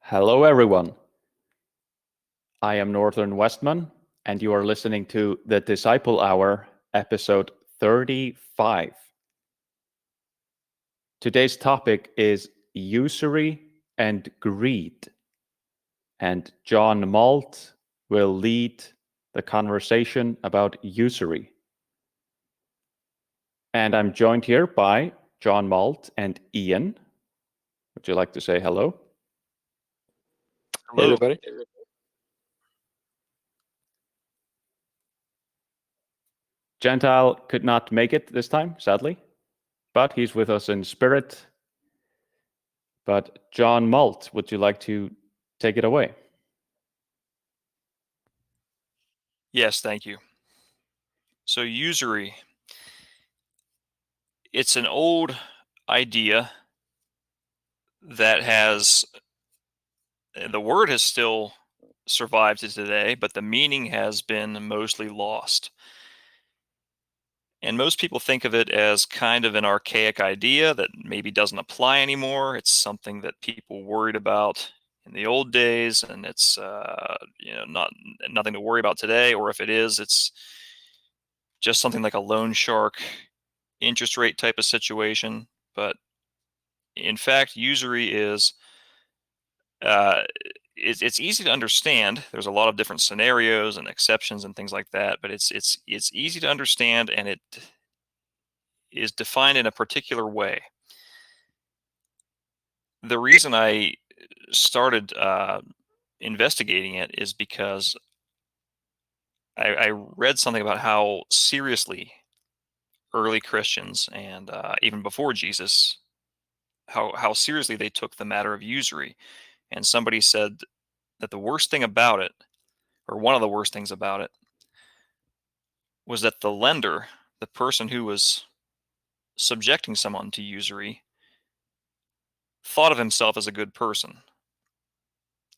Hello, everyone. I am Northern Westman, and you are listening to the Disciple Hour, episode 35. Today's topic is usury and greed, and John Malt will lead the conversation about usury. And I'm joined here by John Malt and Ian. Would you like to say hello? Hey, Hello. everybody. Gentile could not make it this time, sadly, but he's with us in spirit. But John Malt, would you like to take it away? Yes, thank you. So usury, it's an old idea that the word has still survived to today, but the meaning has been mostly lost. And most people think of it as kind of an archaic idea that maybe doesn't apply anymore. It's something that people worried about in the old days, and it's nothing to worry about today. Or if it is, it's just something like a loan shark interest rate type of situation. But in fact, usury is uh, it's easy to understand. There's a lot of different scenarios and exceptions and things like that, but it's easy to understand, and it is defined in a particular way. The reason I started investigating it is because I read something about how seriously early Christians and even before Jesus, how seriously they took the matter of usury. And somebody said that the worst thing about it, or one of the worst things about it, was that the lender, the person who was subjecting someone to usury, thought of himself as a good person,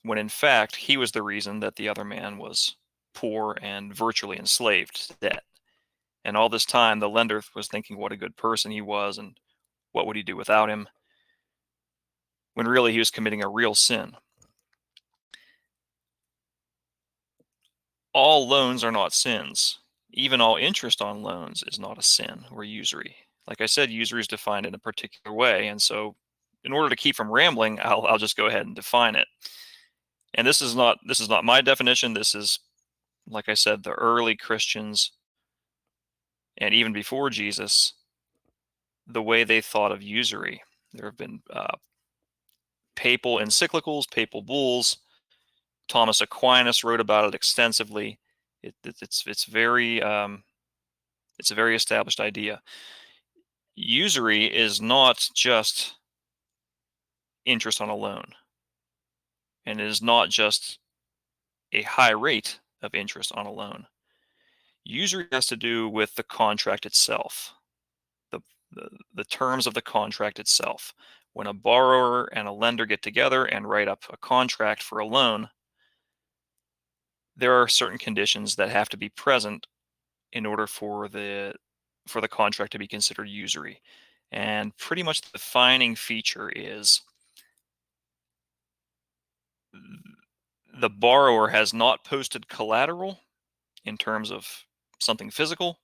when in fact he was the reason that the other man was poor and virtually enslaved to debt. And all this time, the lender was thinking what a good person he was and what would he do without him, when really he was committing a real sin. All loans are not sins. Even all interest on loans is not a sin or usury. Like I said, usury is defined in a particular way, and so in order to keep from rambling, I'll just go ahead and define it. And this is not my definition. This is, like I said, the early Christians, and even before Jesus, the way they thought of usury. There have been papal encyclicals, papal bulls. Thomas Aquinas wrote about it extensively. It's very it's a very established idea. Usury is not just interest on a loan, and it is not just a high rate of interest on a loan. Usury has to do with the contract itself, the, the terms of the contract itself. When a borrower and a lender get together and write up a contract for a loan, there are certain conditions that have to be present in order for the contract to be considered usury. And pretty much the defining feature is the borrower has not posted collateral in terms of something physical,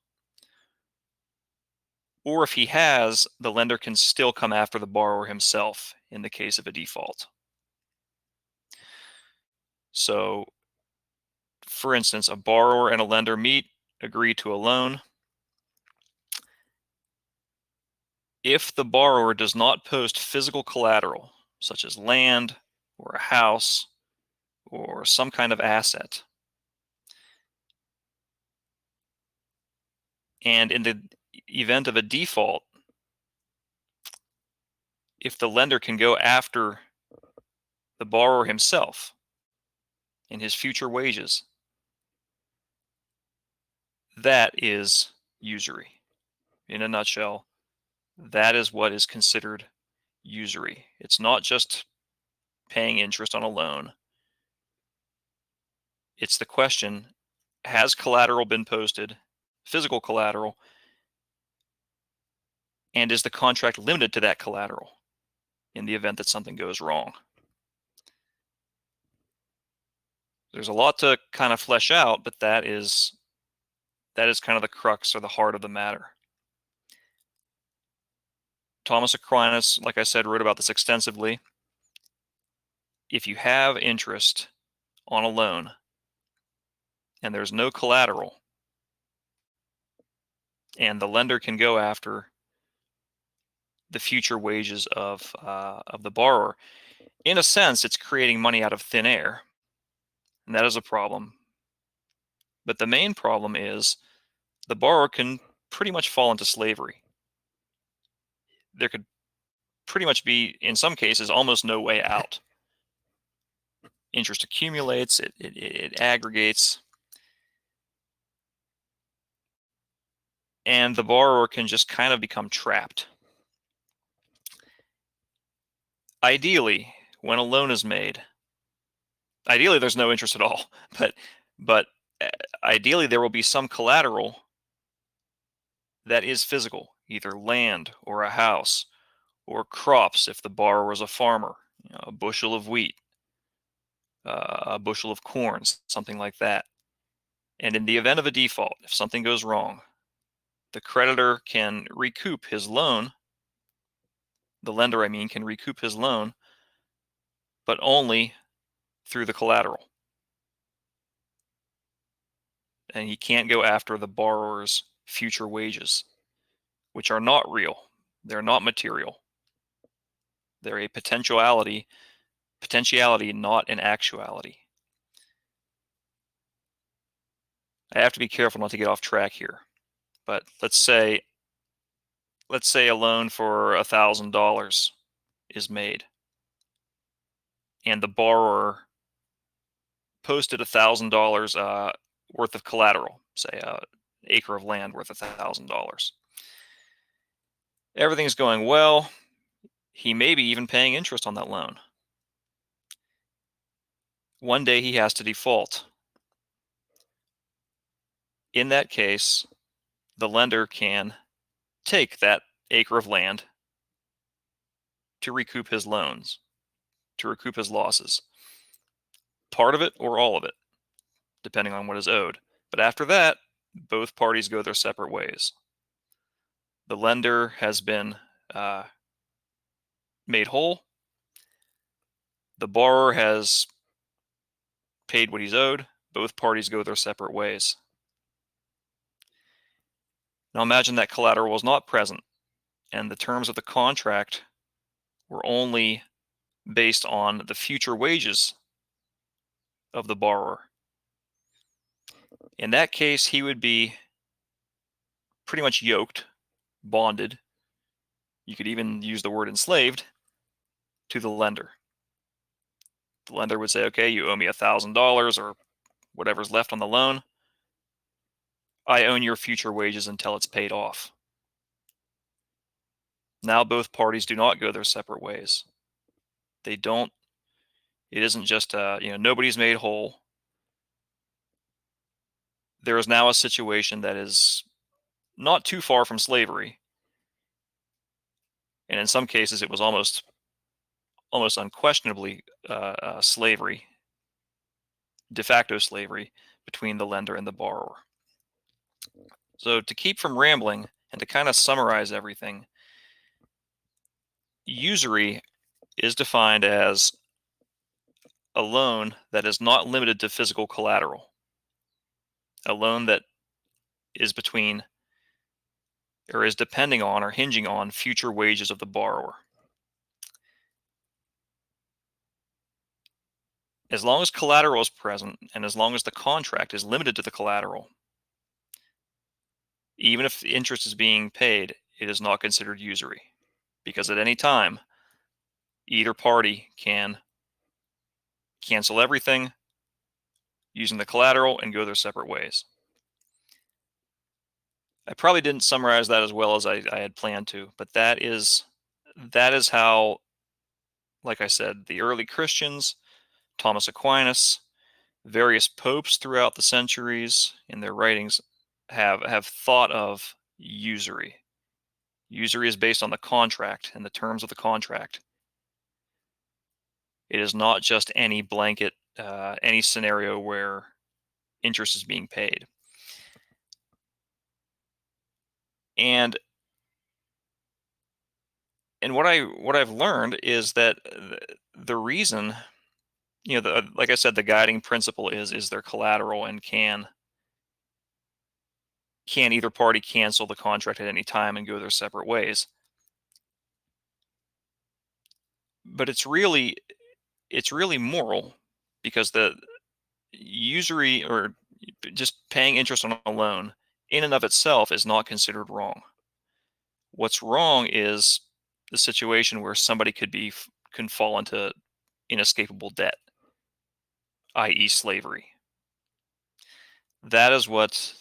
or if he has, the lender can still come after the borrower himself in the case of a default. So, for instance, a borrower and a lender meet, agree to a loan. If the borrower does not post physical collateral, such as land or a house or some kind of asset, and in the event of a default, if the lender can go after the borrower himself in his future wages, that is usury. In a nutshell, that is what is considered usury. It's not just paying interest on a loan. It's the question, has collateral been posted, physical collateral, and is the contract limited to that collateral in the event that something goes wrong? There's a lot to kind of flesh out, but that is kind of the crux or the heart of the matter. Thomas Aquinas, like I said, wrote about this extensively. If you have interest on a loan and there's no collateral, and the lender can go after the future wages of the borrower, in a sense, it's creating money out of thin air, and that is a problem. But the main problem is the borrower can pretty much fall into slavery. There could pretty much be, in some cases, almost no way out. Interest accumulates, it aggregates, and the borrower can just kind of become trapped. Ideally, when a loan is made, ideally there's no interest at all, but ideally there will be some collateral that is physical, either land or a house or crops if the borrower is a farmer, a bushel of wheat, a bushel of corn, something like that. And in the event of a default, if something goes wrong, the creditor can recoup his loan. The lender, I mean, can recoup his loan, but only through the collateral. And he can't go after the borrower's future wages, which are not real. They're not material. They're a potentiality, not an actuality. I have to be careful not to get off track here. But let's say a loan for $1,000 is made, and the borrower posted $1,000 worth of collateral, say an acre of land worth $1,000. Everything's going well. He may be even paying interest on that loan. One day he has to default. In that case, the lender can take that acre of land to recoup his loans, to recoup his losses. Part of it or all of it, depending on what is owed. But after that, both parties go their separate ways. The lender has been made whole. The borrower has paid what he's owed. Both parties go their separate ways. Now imagine that collateral was not present, and the terms of the contract were only based on the future wages of the borrower. In that case, he would be pretty much yoked, bonded. You could even use the word enslaved to the lender. The lender would say, okay, you owe me $1,000 or whatever's left on the loan. I own your future wages until it's paid off. Now both parties do not go their separate ways. They don't. It isn't just nobody's made whole. There is now a situation that is not too far from slavery, and in some cases it was almost unquestionably slavery, de facto slavery between the lender and the borrower. So to keep from rambling and to kind of summarize everything, usury is defined as a loan that is not limited to physical collateral, a loan that is between or is depending on or hinging on future wages of the borrower. As long as collateral is present and as long as the contract is limited to the collateral, even if the interest is being paid, it is not considered usury, because at any time, either party can cancel everything using the collateral and go their separate ways. I probably didn't summarize that as well as I had planned to, but that is how, like I said, the early Christians, Thomas Aquinas, various popes throughout the centuries in their writings have thought of usury. Usury is based on the contract and the terms of the contract. It is not just any blanket any scenario where interest is being paid. And what I've learned is that the reason, like I said, the guiding principle is their collateral, and can either party cancel the contract at any time and go their separate ways. But it's really moral, because the usury, or just paying interest on a loan, in and of itself is not considered wrong. What's wrong is the situation where somebody can fall into inescapable debt, i.e., slavery. That is what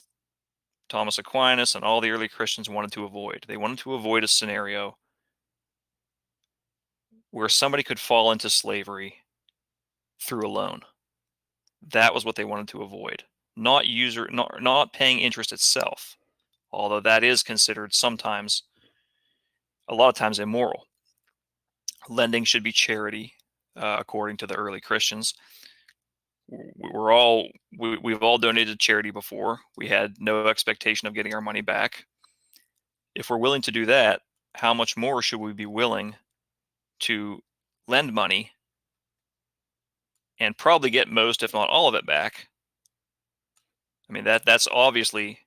Thomas Aquinas and all the early Christians wanted to avoid. They wanted to avoid a scenario where somebody could fall into slavery through a loan. That was what they wanted to avoid. Not not paying interest itself, although that is considered sometimes, a lot of times, immoral. Lending should be charity, according to the early Christians. We've all donated to charity before. We had no expectation of getting our money back. If we're willing to do that, how much more should we be willing to lend money and probably get most, if not all of it, back? I mean, that's obviously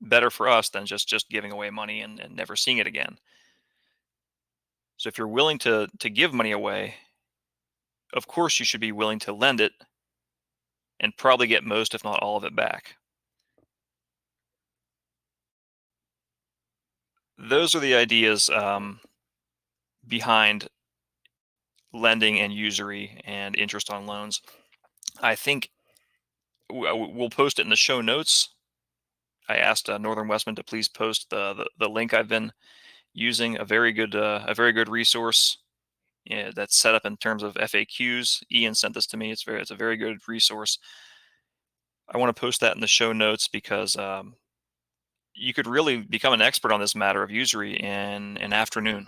better for us than just giving away money and never seeing it again. So if you're willing to give money away, of course you should be willing to lend it and probably get most, if not all of it, back. Those are the ideas behind lending and usury and interest on loans. I think we'll post it in the show notes. I asked Northern Westman to please post the link I've been using. A very good resource. Yeah, that's set up in terms of FAQs. Ian sent this to me. It's a very good resource. I want to post that in the show notes, because you could really become an expert on this matter of usury in an afternoon.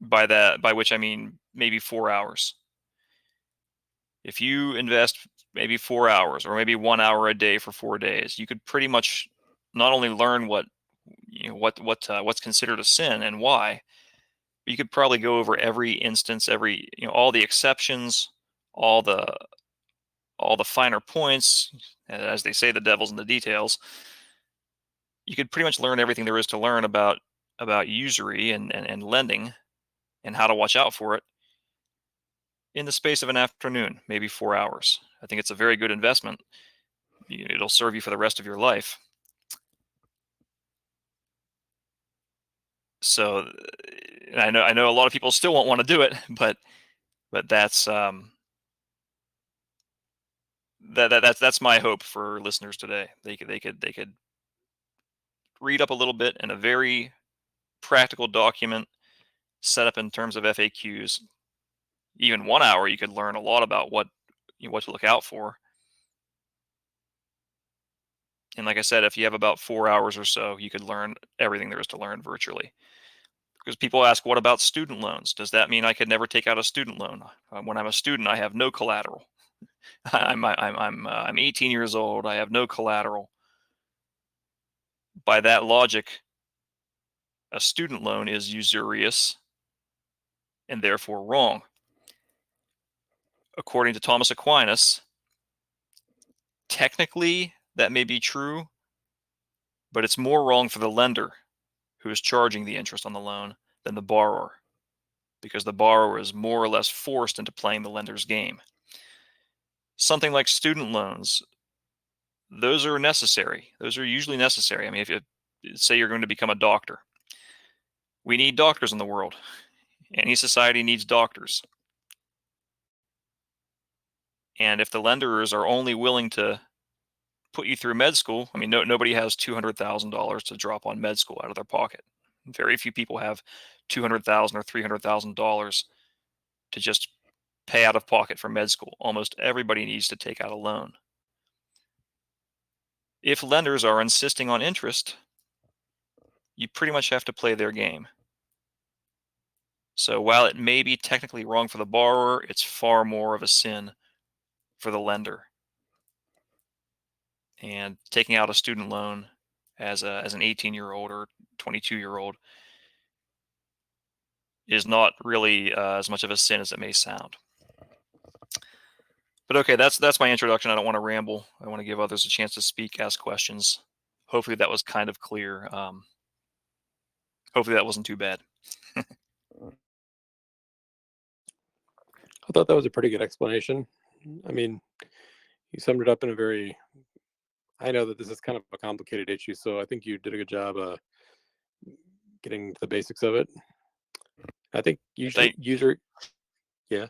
By which I mean maybe 4 hours. If you invest maybe 4 hours, or maybe 1 hour a day for 4 days, you could pretty much not only learn what's considered a sin and why, but you could probably go over every instance, all the exceptions, all the finer points. As they say, the devil's in the details. You could pretty much learn everything there is to learn about usury and lending, and how to watch out for it, in the space of an afternoon, maybe 4 hours. I think it's a very good investment. It'll serve you for the rest of your life. So I know a lot of people still won't want to do it, but that's that's my hope for listeners today. They could read up a little bit in a very practical document set up in terms of FAQs. Even 1 hour, you could learn a lot about what to look out for. And like I said, if you have about 4 hours or so, you could learn everything there is to learn virtually. Because people ask, what about student loans? Does that mean I could never take out a student loan? When I'm a student, I have no collateral. I'm 18 years old. I have no collateral. By that logic, a student loan is usurious and therefore wrong. According to Thomas Aquinas, technically that may be true, but it's more wrong for the lender, who is charging the interest on the loan, than the borrower, because the borrower is more or less forced into playing the lender's game. Something like student loans, those are necessary. Those are usually necessary. I mean, if you say you're going to become a doctor, we need doctors in the world. Any society needs doctors. And if the lenders are only willing to put you through med school, I mean, nobody has $200,000 to drop on med school out of their pocket. Very few people have $200,000 or $300,000 to just pay out of pocket for med school. Almost everybody needs to take out a loan. If lenders are insisting on interest, you pretty much have to play their game. So while it may be technically wrong for the borrower, it's far more of a sin for the lender. And taking out a student loan as an 18-year-old or 22-year-old is not really as much of a sin as it may sound. But okay, that's my introduction. I don't want to ramble. I want to give others a chance to speak, ask questions. Hopefully that was kind of clear. Hopefully that wasn't too bad. I thought that was a pretty good explanation. I mean, you summed it up in a very, I know that this is kind of a complicated issue, so I think you did a good job getting to the basics of it. I think usually yeah,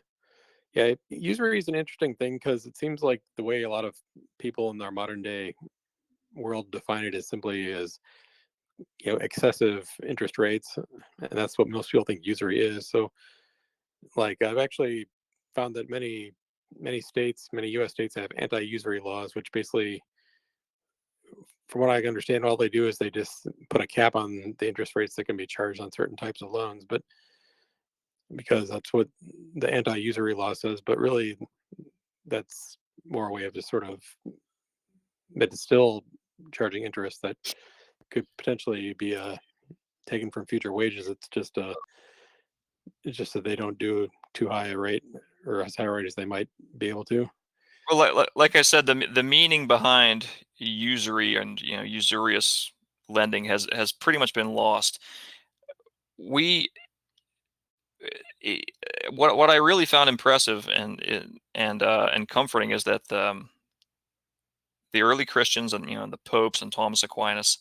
usury is an interesting thing because it seems like the way a lot of people in our modern day world define it is simply as, excessive interest rates, and that's what most people think usury is. So, like, I've actually found that many states, many U.S. states have anti-usury laws, which basically, from what I understand, all they do is they just put a cap on the interest rates that can be charged on certain types of loans. But because that's what the anti-usury law says, but really that's more a way of just sort of, but it's still charging interest that could potentially be taken from future wages. It's just that they don't do too high a rate, or as high a rate as they might be able to. Well, like I said, the meaning behind usury and usurious lending has pretty much been lost. We what I really found impressive and comforting is that the early Christians and the popes and Thomas Aquinas,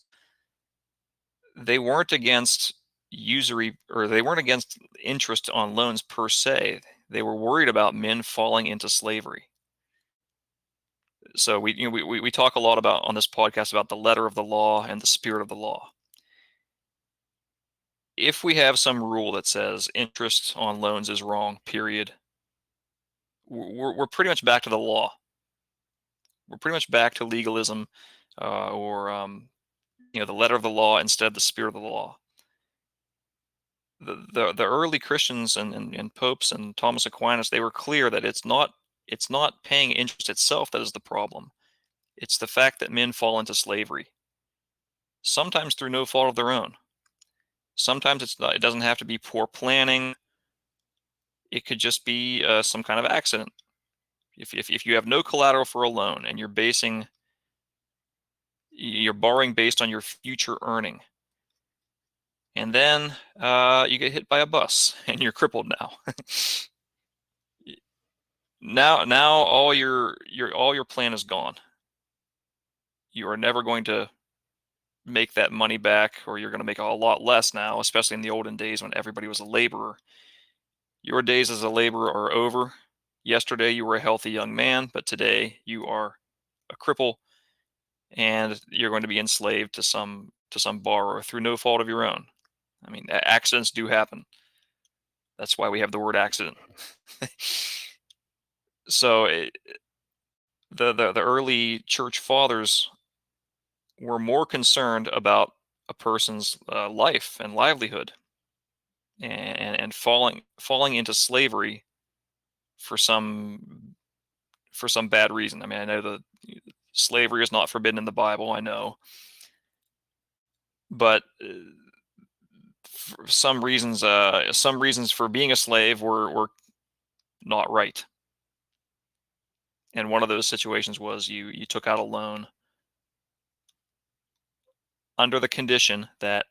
they weren't against usury, or they weren't against interest on loans per se. They were worried about men falling into slavery. So we talk a lot about on this podcast about the letter of the law and the spirit of the law. If we have some rule that says interest on loans is wrong, period, we're pretty much back to the law. We're pretty much back to legalism, or the letter of the law instead of the spirit of the law. The early Christians and popes and Thomas Aquinas, they were clear that it's not paying interest itself that is the problem. It's the fact that men fall into slavery, sometimes through no fault of their own. Sometimes it doesn't have to be poor planning. It could just be some kind of accident. If you have no collateral for a loan and you're borrowing based on your future earning, and then you get hit by a bus and you're crippled now. now all your plan is gone. You are never going to make that money back, or you're going to make a lot less now, especially in the olden days when everybody was a laborer. Your days as a laborer are over. Yesterday you were a healthy young man, but today you are a cripple, and you're going to be enslaved to some borrower through no fault of your own. I mean, accidents do happen. That's why we have the word accident. So the early church fathers were more concerned about a person's life and livelihood, and falling into slavery for some bad reason. I mean, I know that slavery is not forbidden in the Bible, I know, but some reasons for being a slave were not right. And one of those situations was you took out a loan under the condition that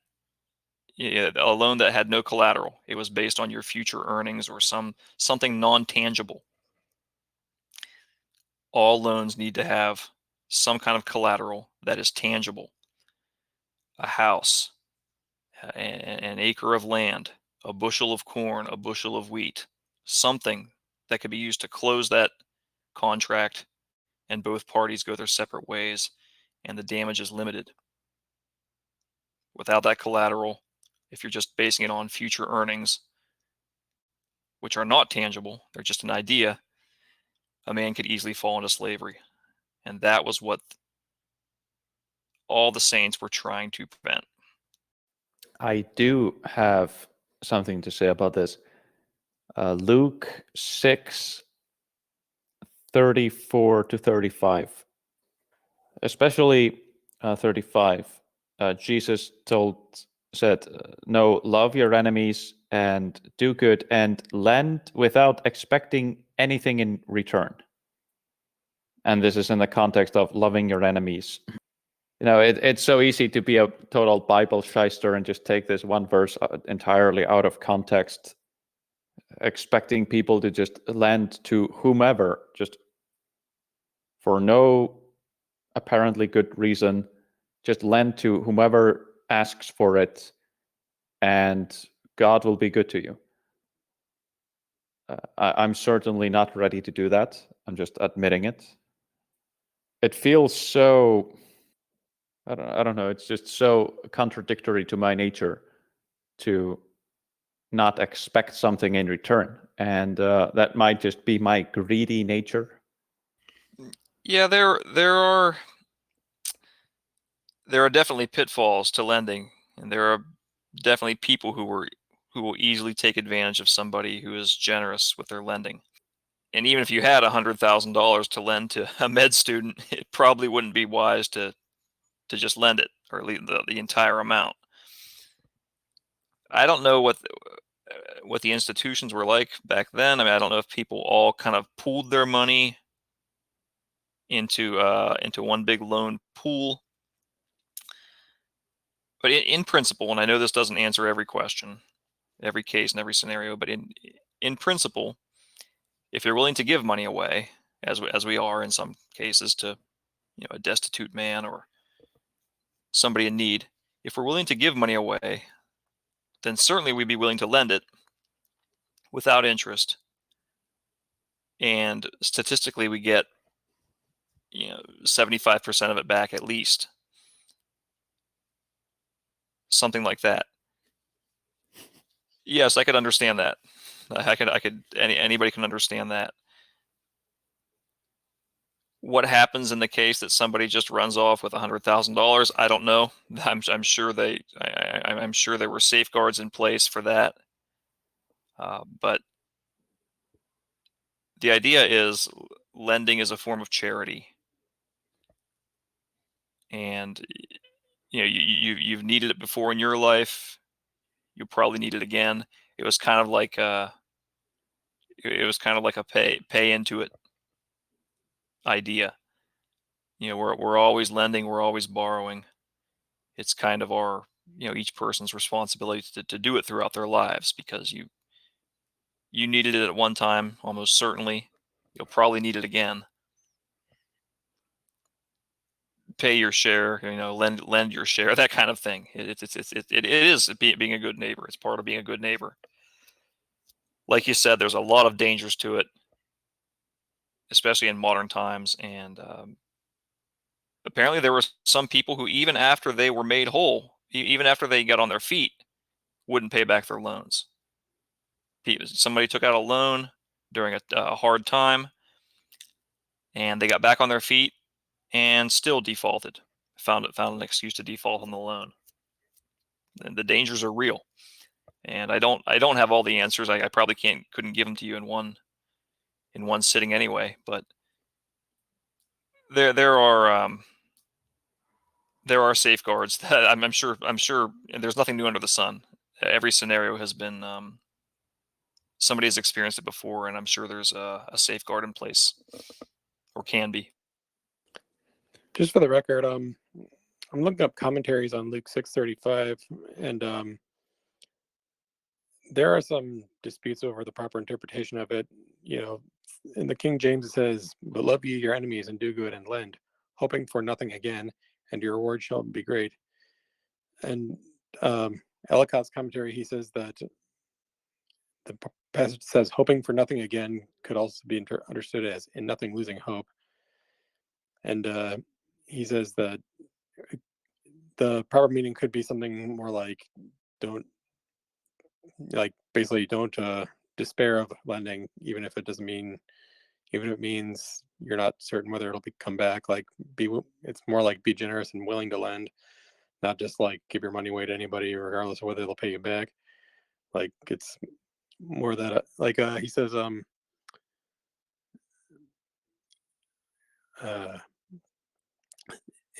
a loan that had no collateral. It was based on your future earnings or something non-tangible. All loans need to have some kind of collateral that is tangible. A house, an acre of land, a bushel of corn, a bushel of wheat, something that could be used to close that contract and both parties go their separate ways and the damage is limited. Without that collateral, if you're just basing it on future earnings, which are not tangible, they're just an idea, a man could easily fall into slavery. And that was what all the saints were trying to prevent. I do have something to say about this. Luke 6:34-35. Especially 35. Jesus said, "No, love your enemies and do good and lend without expecting anything in return." And this is in the context of loving your enemies. It's so easy to be a total Bible shyster and just take this one verse entirely out of context, expecting people to just lend to whomever, just for no apparently good reason, just lend to whomever asks for it, and God will be good to you. I'm certainly not ready to do that. I'm just admitting it. It feels so, I don't know, it's just so contradictory to my nature to not expect something in return. And that might just be my greedy nature. Yeah, there are definitely pitfalls to lending, and there are definitely people who will easily take advantage of somebody who is generous with their lending. And even if you had $100,000 to lend to a med student, it probably wouldn't be wise to just lend it, or at least the entire amount. I don't know what the institutions were like back then. I mean, I don't know if people all kind of pooled their money into one big loan pool. But in principle, and I know this doesn't answer every question, every case, and every scenario, but in principle, if you're willing to give money away, as we are in some cases, to a destitute man or somebody in need, if we're willing to give money away, then certainly we'd be willing to lend it without interest. And statistically, we get 75% of it back at least, something like that. Yes, I could understand that. Anybody can understand that. What happens in the case that somebody just runs off with $100,000? I don't know. I'm sure I'm sure there were safeguards in place for that. But the idea is lending is a form of charity, and you've needed it before in your life. You probably need it again. It was kind of like a pay into it idea. We're always lending, we're always borrowing. It's kind of our each person's responsibility to do it throughout their lives, because you needed it at one time, almost certainly. You'll probably need it again. Pay your share, lend your share, that kind of thing. It is being a good neighbor. It's part of being a good neighbor. Like you said, there's a lot of dangers to it, especially in modern times. And apparently, there were some people who, even after they were made whole, even after they got on their feet, wouldn't pay back their loans. Somebody took out a loan during a hard time, and they got back on their feet and still defaulted. Found an excuse to default on the loan. And the dangers are real, and I don't have all the answers. I probably couldn't give them to you in one sitting anyway. But there are safeguards that I'm sure and there's nothing new under the sun. Every scenario has been somebody has experienced it before, and I'm sure there's a safeguard in place, or can be. Just for the record, I'm looking up commentaries on Luke 6:35, and there are some disputes over the proper interpretation of it. In the King James it says, "But love ye your enemies and do good and lend, hoping for nothing again, and your reward shall be great." And Ellicott's commentary, he says that the passage says, "Hoping for nothing again" could also be understood as "in nothing losing hope." And he says that the proper meaning could be something more like, don't basically don't despair of lending, even if it means you're not certain whether it'll come back. It's more like be generous and willing to lend, not just like give your money away to anybody regardless of whether they'll pay you back. Like, it's more of that. He says,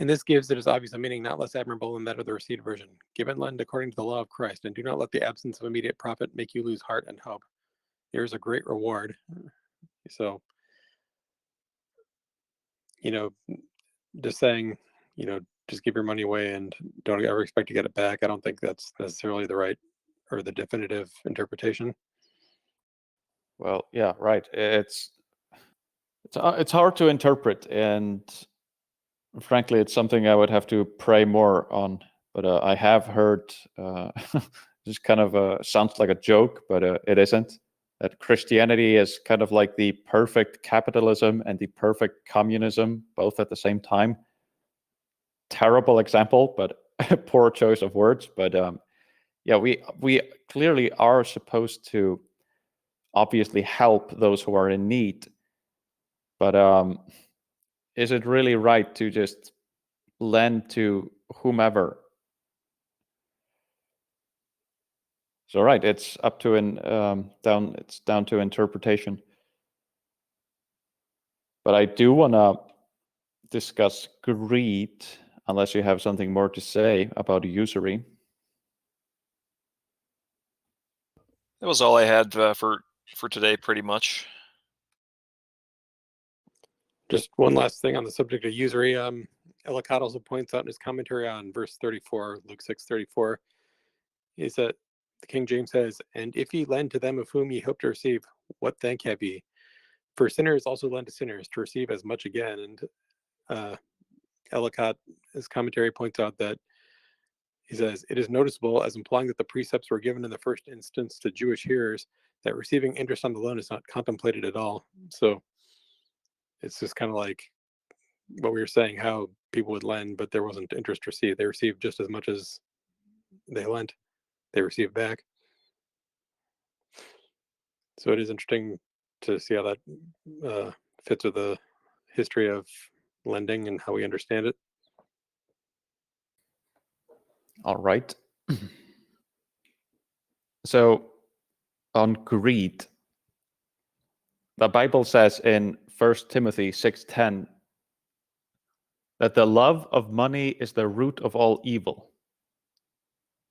and this gives it as obvious a meaning not less admirable than that of the received version. Give and lend according to the law of Christ, and do not let the absence of immediate profit make you lose heart and hope. There is a great reward. So, just saying, just give your money away and don't ever expect to get it back. I don't think that's necessarily the right or the definitive interpretation. Well, yeah, right. It's hard to interpret, and frankly, it's something I would have to pray more on. But I have heard, just kind of sounds like a joke, but it isn't. That Christianity is kind of like the perfect capitalism and the perfect communism, both at the same time. Terrible example, but poor choice of words. But yeah, we clearly are supposed to obviously help those who are in need. But is it really right to just lend to whomever? So right, it's up to it's down to interpretation. But I do want to discuss greed, unless you have something more to say about usury. That was all I had for today, pretty much. Just one last thing on the subject of usury. Ellicott also points out in his commentary on verse 34, Luke 6:34, is that the King James says, "And if ye lend to them of whom ye hope to receive, what thank have ye? For sinners also lend to sinners to receive as much again." And Ellicott, his commentary, points out that he says, "It is noticeable as implying that the precepts were given in the first instance to Jewish hearers, that receiving interest on the loan is not contemplated at all." So it's just kind of like what we were saying, how people would lend, but there wasn't interest received. They received just as much as they lent, they received back. So it is interesting to see how that fits with the history of lending and how we understand it. All right. So on greed, the Bible says in 1 Timothy 6:10 that the love of money is the root of all evil.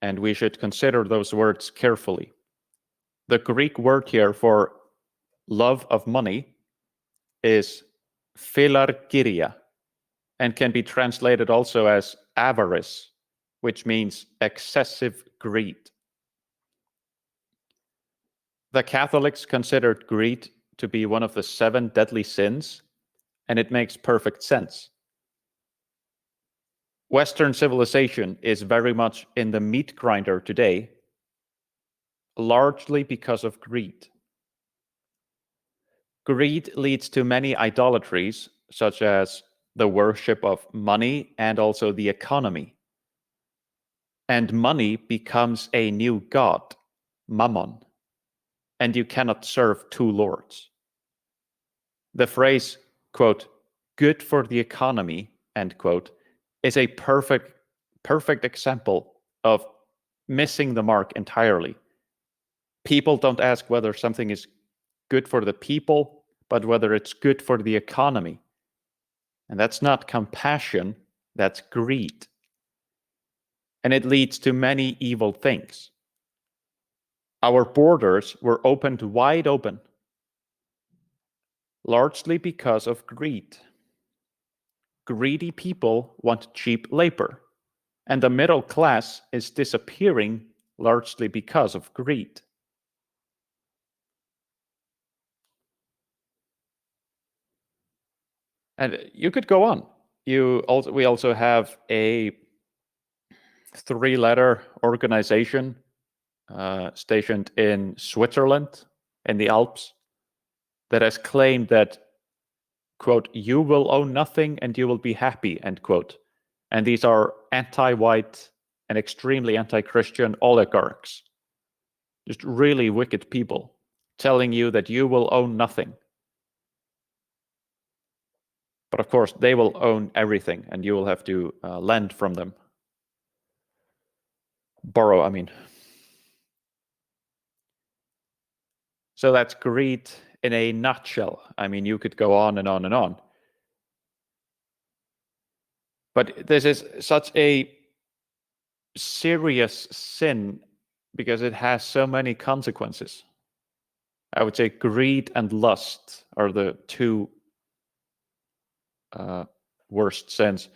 And we should consider those words carefully. The Greek word here for love of money is philargyria, and can be translated also as avarice, which means excessive greed. The Catholics considered greed to be one of the 7 deadly sins, and it makes perfect sense. Western civilization is very much in the meat grinder today, largely because of greed. Greed leads to many idolatries, such as the worship of money and also the economy. And money becomes a new god, mammon, and you cannot serve 2 lords. The phrase, quote, good for the economy, end quote, is a perfect example of missing the mark entirely. People don't ask whether something is good for the people, but whether it's good for the economy. And that's not compassion, that's greed. And it leads to many evil things. Our borders were opened wide open, largely because of greed. Greedy people want cheap labor, and the middle class is disappearing largely because of greed. And you could go on. We also have a 3-letter organization stationed in Switzerland, in the Alps, that has claimed that, quote, you will own nothing and you will be happy, end quote. And these are anti-white and extremely anti-Christian oligarchs. Just really wicked people telling you that you will own nothing. But of course, they will own everything and you will have to lend from them. Borrow, I mean. So that's greed in a nutshell. I mean, you could go on and on and on. But this is such a serious sin because it has so many consequences. I would say greed and lust are the two worst sins.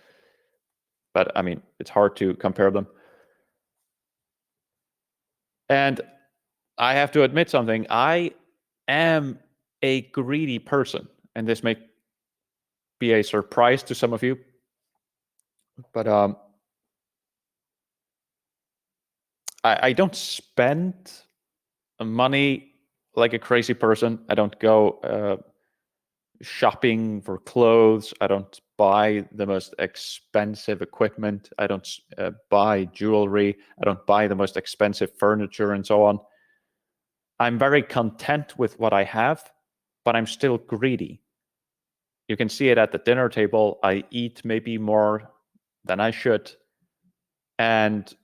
But I mean, it's hard to compare them. And I have to admit something. I am a greedy person, and this may be a surprise to some of you. But I don't spend money like a crazy person. I don't go shopping for clothes. I don't buy the most expensive equipment. I don't buy jewelry. I don't buy the most expensive furniture and so on. I'm very content with what I have, but I'm still greedy. You can see it at the dinner table. I eat maybe more than I should. And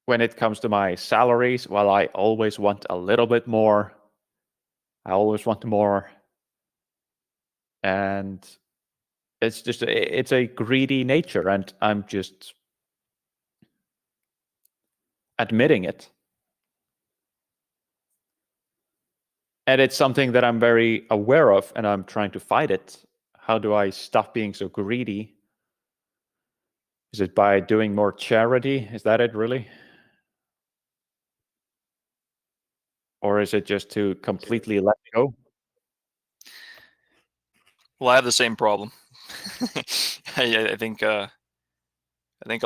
when it comes to my salaries, well, I always want a little bit more. I always want more. And it's a greedy nature, and I'm just admitting it. And it's something that I'm very aware of, and I'm trying to fight it. How do I stop being so greedy? Is it by doing more charity? Is that it, really? Or is it just to completely let go? Well, I have the same problem. I think a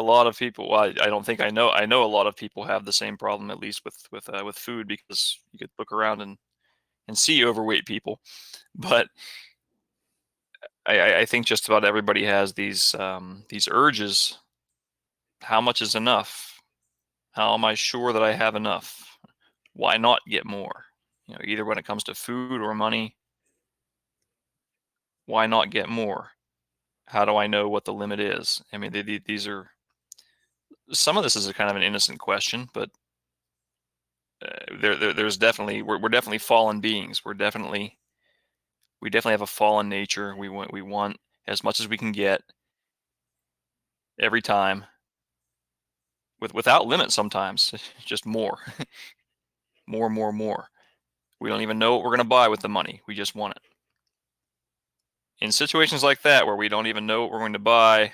lot of people. Well, I don't think I know. I know a lot of people have the same problem, at least with food, because you could look around and see overweight people. But I think just about everybody has these urges. How much is enough? How am I sure that I have enough? Why not get more? Either when it comes to food or money, why not get more? How do I know what the limit is? I mean, these are, some of this is a kind of an innocent question, but there's definitely, we're definitely fallen beings. We definitely have a fallen nature. We want as much as we can get every time, without limit. Sometimes just more, more. We don't even know what we're going to buy with the money. We just want it. In situations like that, where we don't even know what we're going to buy,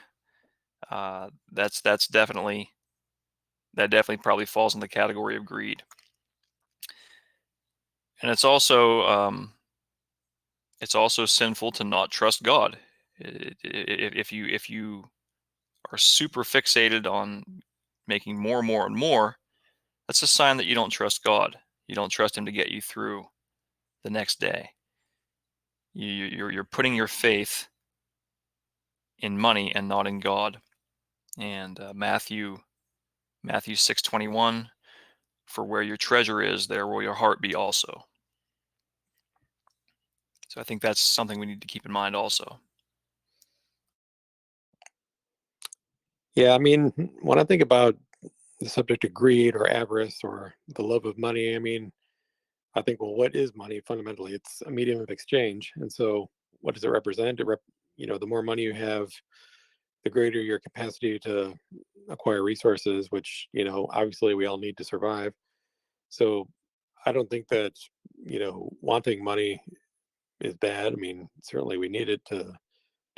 that definitely probably falls in the category of greed. And it's also sinful to not trust God. If you are super fixated on making more and more and more, that's a sign that you don't trust God. You don't trust Him to get you through the next day. You're putting your faith in money and not in God. And Matthew 6:21, for where your treasure is, there will your heart be also. So I think that's something we need to keep in mind also. Yeah, I mean, when I think about the subject of greed or avarice or the love of money, I mean, I think, well, what is money? Fundamentally, it's a medium of exchange. And so what does it represent? The more money you have, the greater your capacity to acquire resources, which, obviously we all need to survive. So I don't think that, wanting money is bad. I mean, certainly we need it to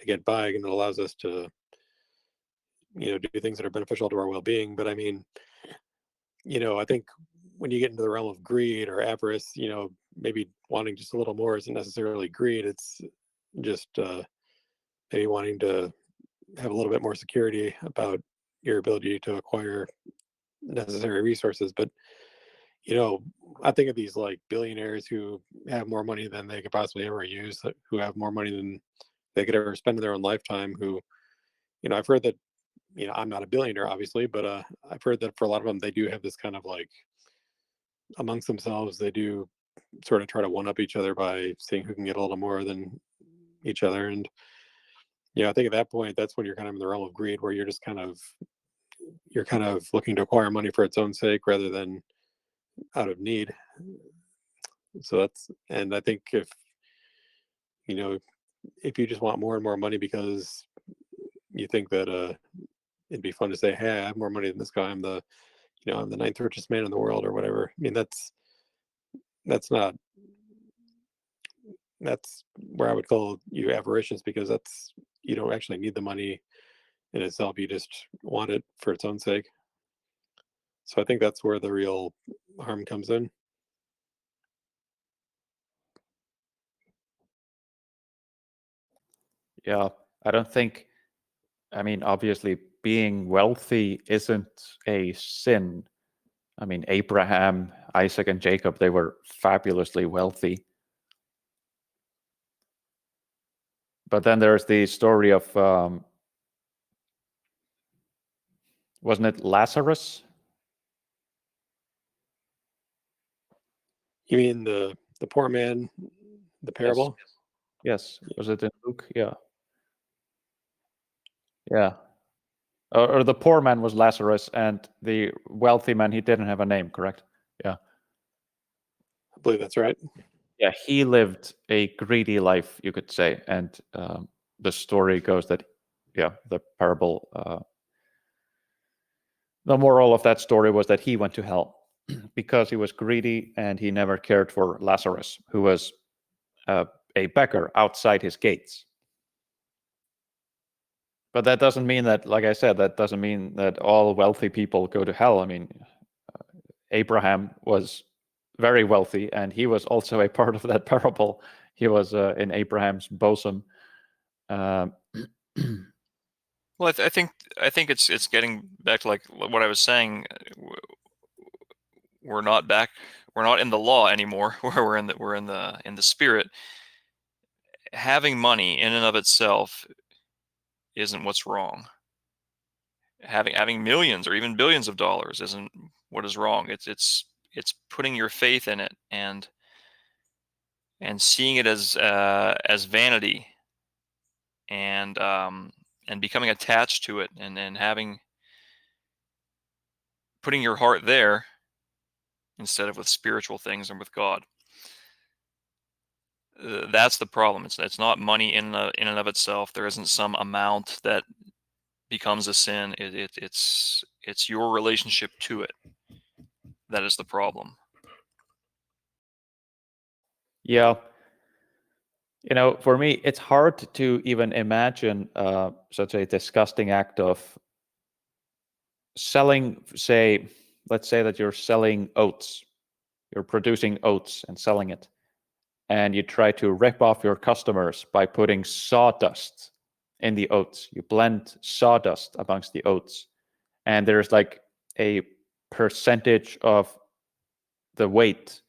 get by, and it allows us to, do things that are beneficial to our well-being. But I mean, I think when you get into the realm of greed or avarice, maybe wanting just a little more isn't necessarily greed. It's just maybe wanting to have a little bit more security about your ability to acquire necessary resources. But, I think of these like billionaires who have more money than they could possibly ever use, who have more money than they could ever spend in their own lifetime, who, I've heard that, I'm not a billionaire, obviously, but I've heard that for a lot of them, they do have this kind of like amongst themselves, they do sort of try to one up each other by seeing who can get a little more than each other. And, I think at that point, that's when you're kind of in the realm of greed, where you're kind of looking to acquire money for its own sake rather than out of need. So and I think if if you just want more and more money because you think that it'd be fun to say, hey, I have more money than this guy, I'm the ninth richest man in the world or whatever. I mean, that's not that's where I would call you avaricious, because you don't actually need the money in itself. You just want it for its own sake. So I think that's where the real harm comes in. Yeah, I don't think, I mean, obviously being wealthy isn't a sin. I mean, Abraham, Isaac, and Jacob, they were fabulously wealthy. But then there's the story of, wasn't it Lazarus? You mean the poor man, the parable? Yes. Was it in Luke? Yeah. Yeah. Or the poor man was Lazarus, and the wealthy man, he didn't have a name, correct? Yeah. I believe that's right. Yeah, he lived a greedy life, you could say. And the story goes that, yeah, the parable, the moral of that story was that he went to hell because he was greedy and he never cared for Lazarus, who was a beggar outside his gates. But that doesn't mean that, like I said, that doesn't mean that all wealthy people go to hell. I mean, Abraham was very wealthy, and he was also a part of that parable. He was in Abraham's bosom. Well, I think it's getting back to like what I was saying. We're not back. We're not in the law anymore. Where we're in the spirit. Having money in and of itself isn't what's wrong. Having millions or even billions of dollars isn't what is wrong. It's putting your faith in it and seeing it as vanity and becoming attached to it and putting your heart there instead of with spiritual things and with God. That's the problem. It's not money in and of itself. There isn't some amount that becomes a sin. It's your relationship to it that is the problem. Yeah. For me, it's hard to even imagine such a disgusting act of selling, say, let's say that you're selling oats. You're producing oats and selling it. And you try to rip off your customers by putting sawdust in the oats. You blend sawdust amongst the oats. And there's like a percentage of the weight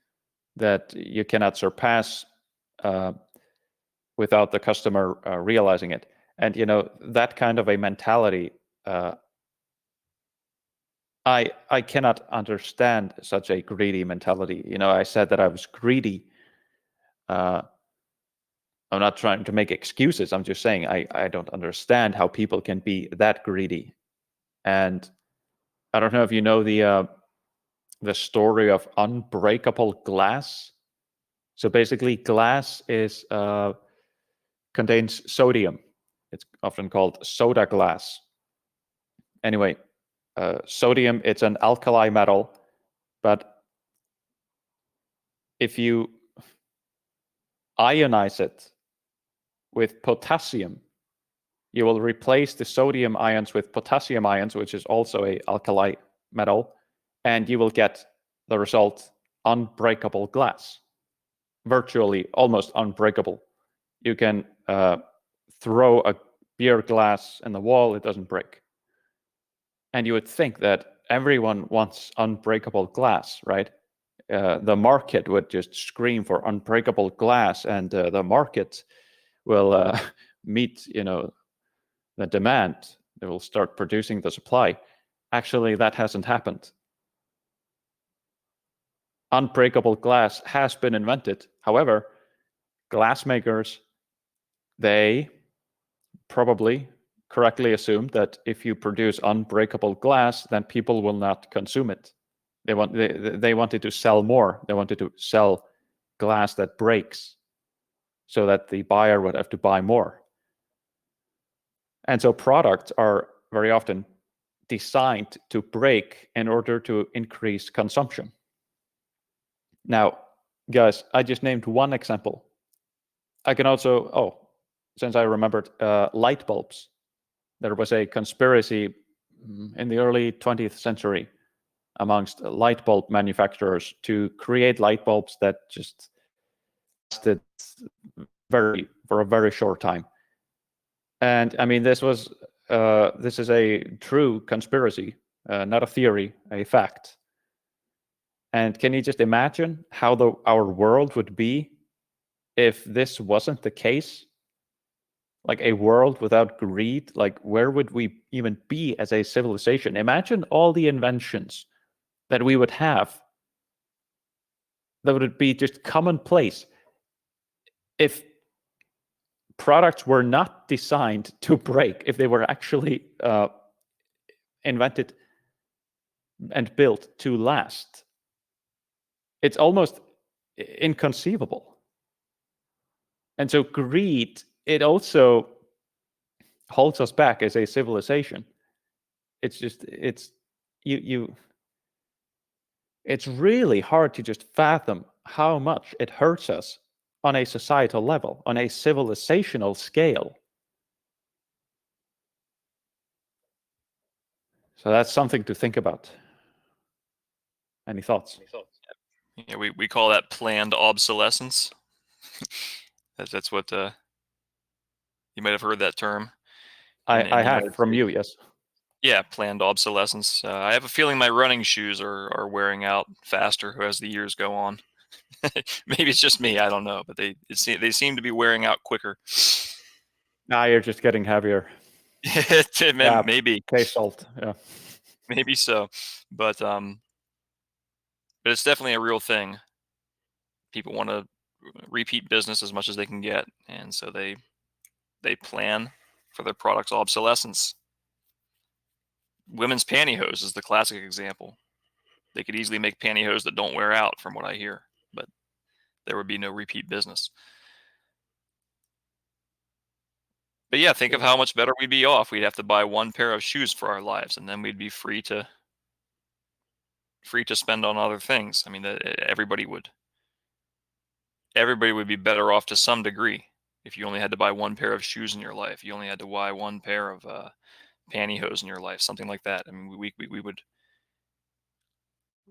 that you cannot surpass without the customer realizing it. And that kind of a mentality, I cannot understand such a greedy mentality. I said that I was greedy. I'm not trying to make excuses. I'm just saying I don't understand how people can be that greedy. And I don't know if you know the story of unbreakable glass. So basically, glass contains sodium. It's often called soda glass. Anyway, sodium, it's an alkali metal, but if you ionize it with potassium, you will replace the sodium ions with potassium ions, which is also a alkali metal, and you will get the result unbreakable glass, virtually almost unbreakable. You can throw a beer glass in the wall, it doesn't break. And you would think that everyone wants unbreakable glass, right? The market would just scream for unbreakable glass, and the market will meet, the demand. They will start producing the supply. Actually, that hasn't happened. Unbreakable glass has been invented. However, glass makers, they probably correctly assumed that if you produce unbreakable glass, then people will not consume it. They wanted to sell more. They wanted to sell glass that breaks so that the buyer would have to buy more. And so products are very often designed to break in order to increase consumption. Now, guys, I just named one example. I can also, since I remembered, light bulbs. There was a conspiracy in the early 20th century amongst light bulb manufacturers to create light bulbs that just lasted for a very short time. And I mean, this is a true conspiracy, not a theory, a fact. And can you just imagine how our world would be if this wasn't the case? Like a world without greed, like where would we even be as a civilization? Imagine all the inventions that we would have that would be just commonplace if products were not designed to break, if they were actually invented and built to last. It's almost inconceivable. And so greed, it also holds us back as a civilization. It's really hard to just fathom how much it hurts us on a societal level, on a civilizational scale. So that's something to think about. Any thoughts? Yeah, we call that planned obsolescence. That's what you might have heard that term. I have from you, yes. Yeah, planned obsolescence. I have a feeling my running shoes are wearing out faster as the years go on. Maybe it's just me, I don't know, but they seem to be wearing out quicker. Now you're just getting heavier. Yeah, maybe. Case salt, yeah. Maybe so, but it's definitely a real thing. People want to repeat business as much as they can get, and so they plan for their product's obsolescence. Women's pantyhose is the classic example. They could easily make pantyhose that don't wear out, from what I hear, but there would be no repeat business. But yeah, think of how much better we'd be off. We'd have to buy one pair of shoes for our lives, and then we'd be free to spend on other things. I mean, everybody would be better off to some degree if you only had to buy one pair of shoes in your life. You only had to buy one pair of pantyhose in your life, something like that. I mean, we would,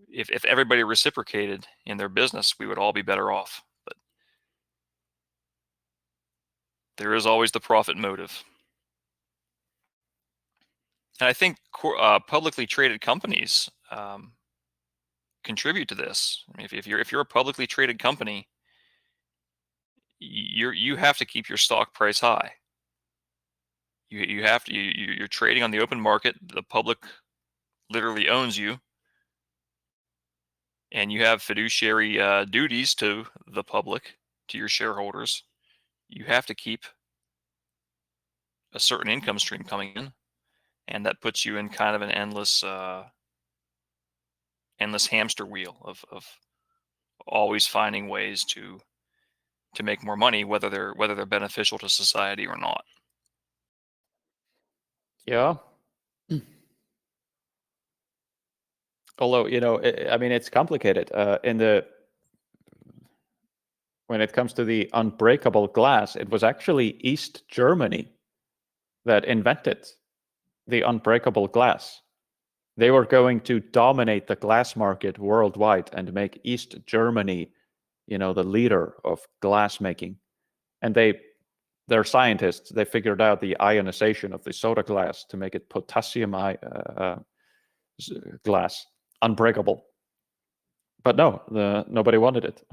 if everybody reciprocated in their business, we would all be better off. But there is always the profit motive. And I think publicly traded companies contribute to this. I mean, if you're a publicly traded company, you have to keep your stock price high. You have to. You're trading on the open market. The public literally owns you, and you have fiduciary duties to the public, to your shareholders. You have to keep a certain income stream coming in, and that puts you in kind of an endless hamster wheel of always finding ways to make more money, whether they're beneficial to society or not. Yeah. Although, I mean, it's complicated. When it comes to the unbreakable glass, it was actually East Germany that invented the unbreakable glass. They were going to dominate the glass market worldwide and make East Germany, the leader of glass making. And they're scientists. They figured out the ionization of the soda glass to make it potassium glass, unbreakable. But no, nobody wanted it.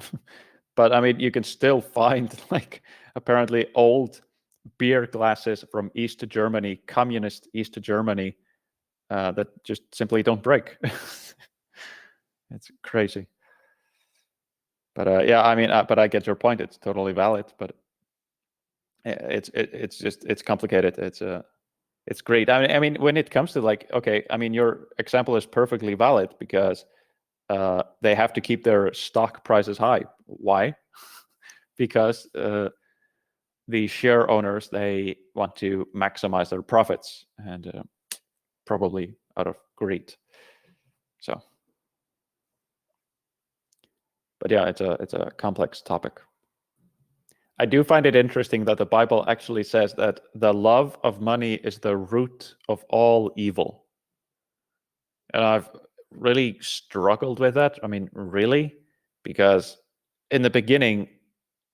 But I mean, you can still find apparently old beer glasses from East Germany, communist East Germany, that just simply don't break. It's crazy. But yeah, I mean, but I get your point. It's totally valid. But it's complicated. It's great. I mean, when it comes to okay, I mean, your example is perfectly valid because they have to keep their stock prices high. Why? because the share owners, they want to maximize their profits, and probably out of greed. So, but yeah, it's a complex topic. I do find it interesting that the Bible actually says that the love of money is the root of all evil. And I've really struggled with that. I mean, really? Because in the beginning,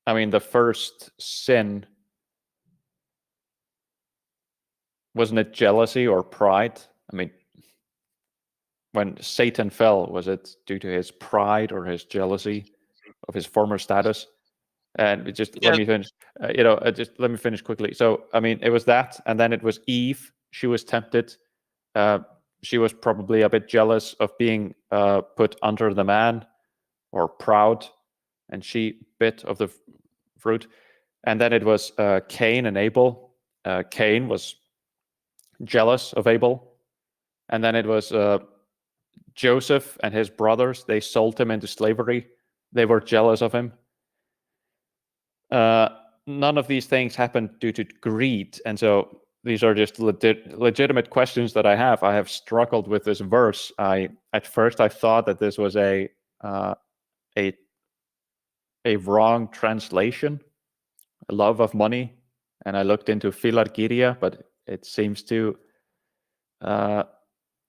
I mean, the first sin, wasn't it jealousy or pride? I mean, when Satan fell, was it due to his pride or his jealousy of his former status? And just let me finish. Just let me finish quickly. So, I mean, it was that, and then it was Eve. She was tempted. She was probably a bit jealous of being put under the man, or proud, and she bit of the fruit. And then it was Cain and Abel. Cain was jealous of Abel, and then it was Joseph and his brothers. They sold him into slavery. They were jealous of him. None of these things happened due to greed, and so these are just legitimate questions that I have. I have struggled with this verse. At first I thought that this was a wrong translation, a love of money, and I looked into philargyria, but it seems to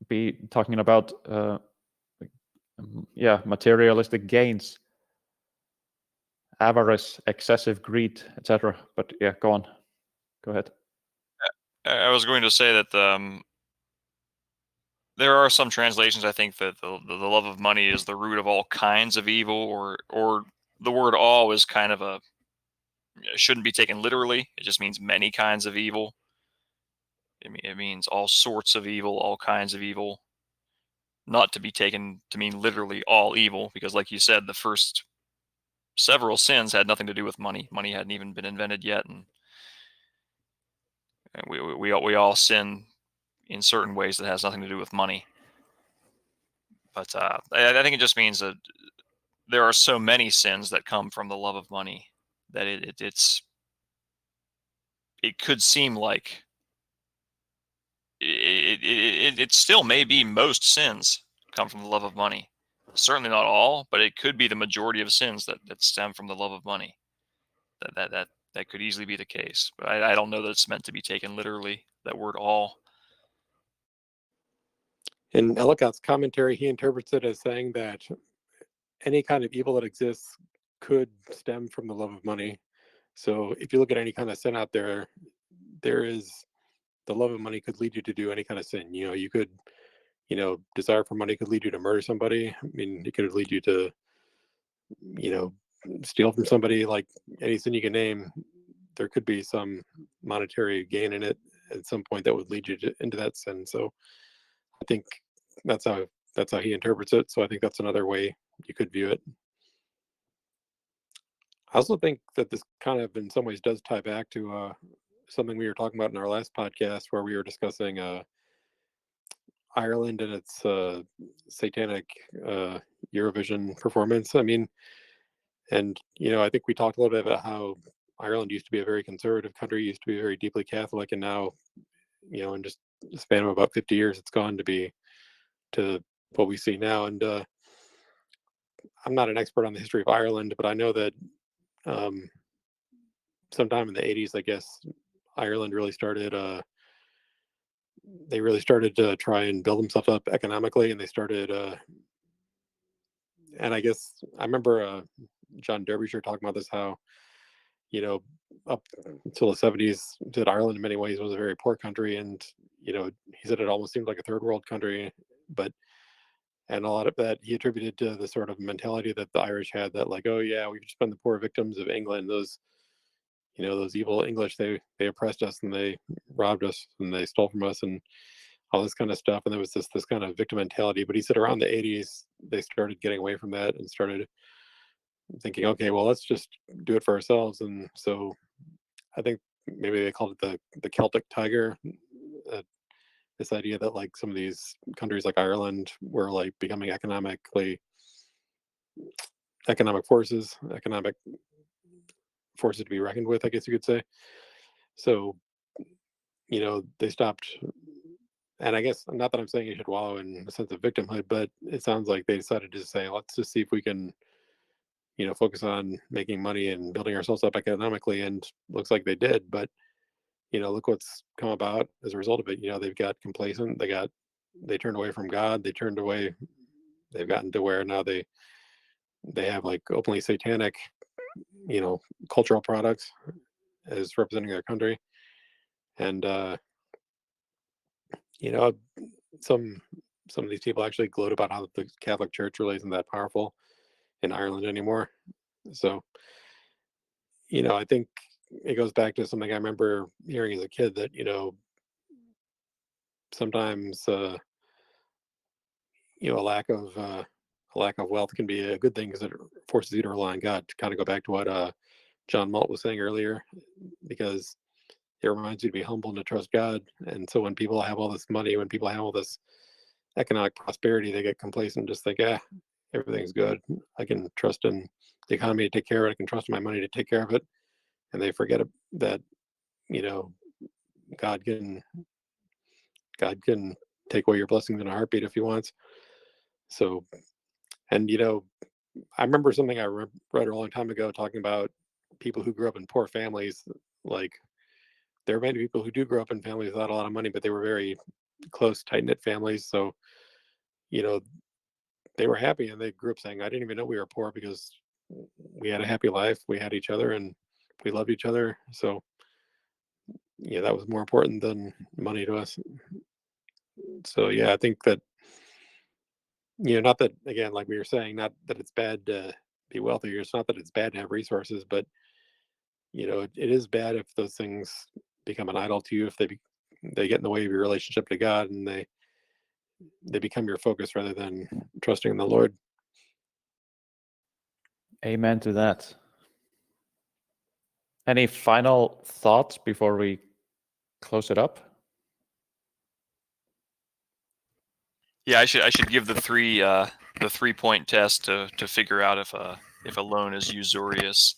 be talking about materialistic gains, avarice, excessive greed, etc. But yeah, go on. Go ahead. I was going to say that there are some translations, I think, that the love of money is the root of all kinds of evil, or the word all is kind of it shouldn't be taken literally. It just means many kinds of evil. It means all sorts of evil, all kinds of evil, not to be taken to mean literally all evil, because like you said, the first several sins had nothing to do with money. Money hadn't even been invented yet, and we all sin in certain ways that has nothing to do with money. But I think it just means that there are so many sins that come from the love of money that it could seem like it still may be most sins come from the love of money. Certainly not all, but it could be the majority of sins that stem from the love of money. That could easily be the case. But I don't know that it's meant to be taken literally, that word all. In Ellicott's commentary, he interprets it as saying that any kind of evil that exists could stem from the love of money. So if you look at any kind of sin out there, there is the love of money could lead you to do any kind of sin. You could, desire for money could lead you to murder somebody. I mean, it could lead you to, steal from somebody. Like any sin you can name, there could be some monetary gain in it at some point that would lead you into that sin. So I think that's how he interprets it. So I think that's another way you could view it. I also think that this kind of in some ways does tie back to something we were talking about in our last podcast, where we were discussing Ireland and its satanic Eurovision performance. I mean, and I think we talked a little bit about how Ireland used to be a very conservative country, used to be very deeply Catholic, and now, in just a span of about 50 years, it's gone to what we see now. And I'm not an expert on the history of Ireland, but I know that sometime in the 80s, I guess, Ireland really started. They really started to try and build themselves up economically, and they started. And I guess I remember John Derbyshire talking about this, how up until the 70s, that Ireland in many ways was a very poor country, and he said it almost seemed like a third world country, and a lot of that he attributed to the sort of mentality that the Irish had, that like, oh yeah, we've just been the poor victims of England. Those evil English, they oppressed us, and they robbed us, and they stole from us, and all this kind of stuff. And there was this kind of victim mentality. But he said around the 80s, they started getting away from that and started thinking, okay, well, let's just do it for ourselves. And so I think maybe they called it the Celtic Tiger. This idea that like some of these countries like Ireland were like becoming economic forces, economic forces to be reckoned with, I guess you could say. So, they stopped. And I guess, not that I'm saying you should wallow in a sense of victimhood, but it sounds like they decided to say, let's just see if we can, focus on making money and building ourselves up economically. And looks like they did. But, look what's come about as a result of it. They've got complacent. They turned away from God. They've gotten to where now they have like openly satanic, cultural products as representing their country. And, some of these people actually gloat about how the Catholic Church really isn't that powerful in Ireland anymore. So, I think it goes back to something I remember hearing as a kid that, sometimes, a lack of wealth can be a good thing because it forces you to rely on God. To kind of go back to what John Malt was saying earlier, because it reminds you to be humble and to trust God. And so when people have all this money, when people have all this economic prosperity, they get complacent and just think, everything's good. I can trust in the economy to take care of it. I can trust in my money to take care of it. And they forget that, God can take away your blessings in a heartbeat if he wants. So, and, I remember something I read a long time ago talking about people who grew up in poor families. Like, there are many people who do grow up in families without a lot of money, but they were very close, tight-knit families. So, they were happy, and they grew up saying, I didn't even know we were poor because we had a happy life. We had each other and we loved each other. So, that was more important than money to us. So, I think that, not that, again, like we were saying, not that it's bad to be wealthy. It's not that it's bad to have resources, but, it is bad if those things become an idol to you, if they get in the way of your relationship to God, and they become your focus rather than trusting in the Lord. Amen to that. Any final thoughts before we close it up? Yeah, I should give the 3-point test to figure out if a loan is usurious.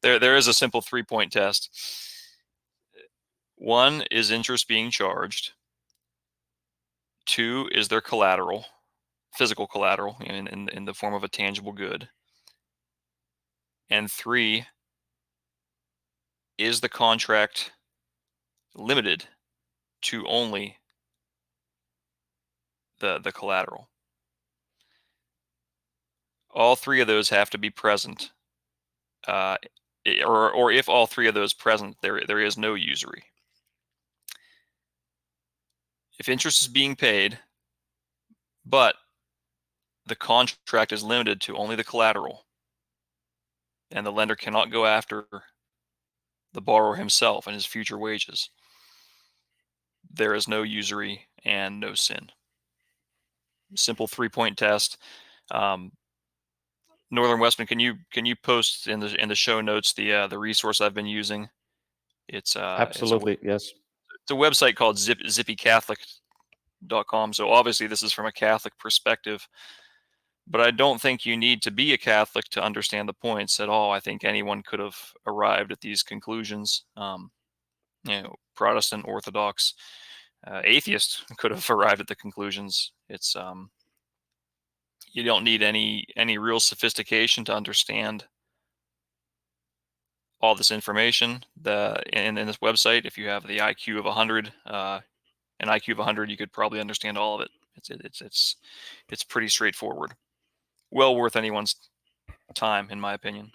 There is a simple 3-point test. 1 is interest being charged. 2 is their collateral, physical collateral, in the form of a tangible good. And 3, is the contract limited to only the collateral? All 3 of those have to be present. Or if all 3 of those present, there is no usury. If interest is being paid, but the contract is limited to only the collateral, and the lender cannot go after the borrower himself and his future wages, there is no usury and no sin. Simple 3-point test. Northern Westman, can you post in the show notes the resource I've been using? It's Absolutely, yes. It's a website called zippycatholic.com. So obviously this is from a Catholic perspective, but I don't think you need to be a Catholic to understand the points at all. I think anyone could have arrived at these conclusions. Protestant, Orthodox, atheist could have arrived at the conclusions. It's you don't need any real sophistication to understand all this information. In this website, if you have the IQ of 100, an IQ of 100, you could probably understand all of it. It's pretty straightforward. Well worth anyone's time, in my opinion.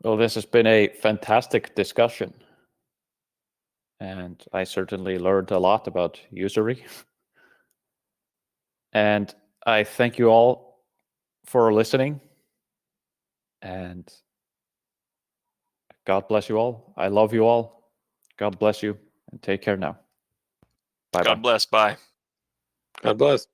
Well, this has been a fantastic discussion, and I certainly learned a lot about usury. And I thank you all for listening, and God bless you all. I love you all. God bless you, and take care now. Bye-bye. God bless. Bye. God bless.